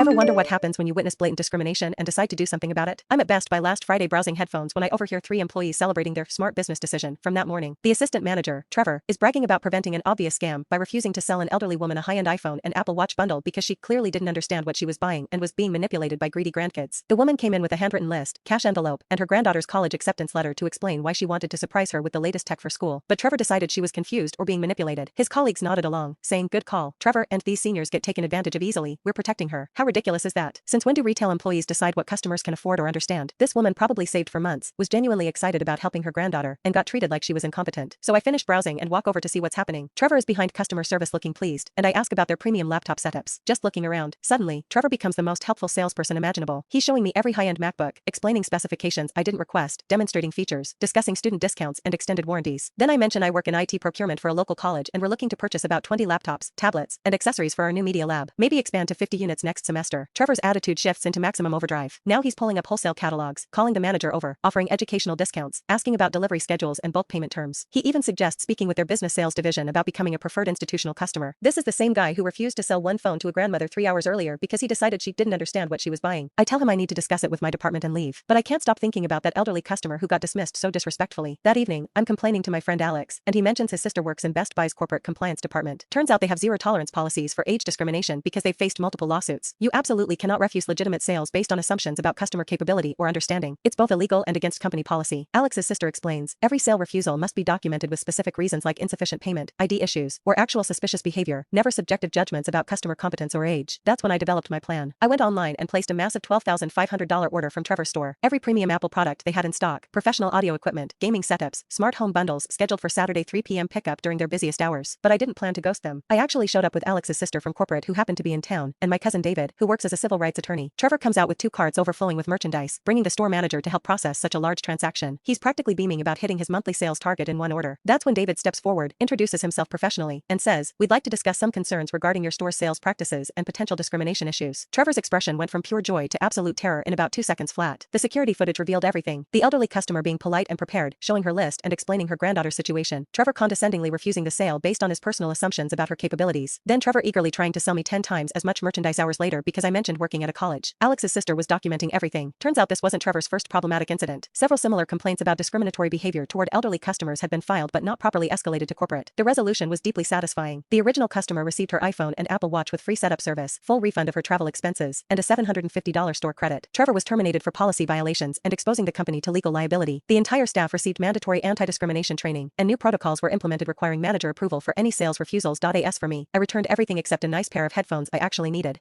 Ever wonder what happens when you witness blatant discrimination and decide to do something about it? I'm at Best Buy last Friday browsing headphones when I overhear three employees celebrating their smart business decision from that morning. The assistant manager, Trevor, is bragging about preventing an obvious scam by refusing to sell an elderly woman a high-end iPhone and Apple Watch bundle because she clearly didn't understand what she was buying and was being manipulated by greedy grandkids. The woman came in with a handwritten list, cash envelope, and her granddaughter's college acceptance letter to explain why she wanted to surprise her with the latest tech for school. But Trevor decided she was confused or being manipulated. His colleagues nodded along, saying, "Good call, Trevor, and these seniors get taken advantage of easily. We're protecting her." How ridiculous is that? Since when do retail employees decide what customers can afford or understand? This woman probably saved for months, was genuinely excited about helping her granddaughter, and got treated like she was incompetent. So I finish browsing and walk over to see what's happening. Trevor is behind customer service looking pleased, and I ask about their premium laptop setups. Just looking around, suddenly, Trevor becomes the most helpful salesperson imaginable. He's showing me every high-end MacBook, explaining specifications I didn't request, demonstrating features, discussing student discounts and extended warranties. Then I mention I work in IT procurement for a local college and we're looking to purchase about 20 laptops, tablets, and accessories for our new media lab. Maybe expand to 50 units next semester. Trevor's attitude shifts into maximum overdrive. Now he's pulling up wholesale catalogs, calling the manager over, offering educational discounts, asking about delivery schedules and bulk payment terms. He even suggests speaking with their business sales division about becoming a preferred institutional customer. This is the same guy who refused to sell one phone to a grandmother 3 hours earlier because he decided she didn't understand what she was buying. I tell him I need to discuss it with my department and leave. But I can't stop thinking about that elderly customer who got dismissed so disrespectfully. That evening, I'm complaining to my friend Alex, and he mentions his sister works in Best Buy's corporate compliance department. Turns out they have zero tolerance policies for age discrimination because they've faced multiple lawsuits. You absolutely cannot refuse legitimate sales based on assumptions about customer capability or understanding. It's both illegal and against company policy. Alex's sister explains, every sale refusal must be documented with specific reasons like insufficient payment, ID issues, or actual suspicious behavior, never subjective judgments about customer competence or age. That's when I developed my plan. I went online and placed a massive $12,500 order from Trevor's store. Every premium Apple product they had in stock, professional audio equipment, gaming setups, smart home bundles scheduled for Saturday 3 p.m. pickup during their busiest hours. But I didn't plan to ghost them. I actually showed up with Alex's sister from corporate who happened to be in town, and my cousin David, who works as a civil rights attorney. Trevor comes out with 2 carts overflowing with merchandise, bringing the store manager to help process such a large transaction. He's practically beaming about hitting his monthly sales target in one order. That's when David steps forward, introduces himself professionally, and says, "We'd like to discuss some concerns regarding your store's sales practices and potential discrimination issues." Trevor's expression went from pure joy to absolute terror in about 2 seconds flat. The security footage revealed everything. The elderly customer being polite and prepared, showing her list and explaining her granddaughter's situation. Trevor condescendingly refusing the sale based on his personal assumptions about her capabilities. Then Trevor eagerly trying to sell me 10 times as much merchandise hours later because I mentioned working at a college. Alex's sister was documenting everything. Turns out this wasn't Trevor's first problematic incident. Several similar complaints about discriminatory behavior toward elderly customers had been filed but not properly escalated to corporate. The resolution was deeply satisfying. The original customer received her iPhone and Apple Watch with free setup service, full refund of her travel expenses, and a $750 store credit. Trevor was terminated for policy violations and exposing the company to legal liability. The entire staff received mandatory anti-discrimination training, and new protocols were implemented requiring manager approval for any sales refusals. As for me, I returned everything except a nice pair of headphones I actually needed.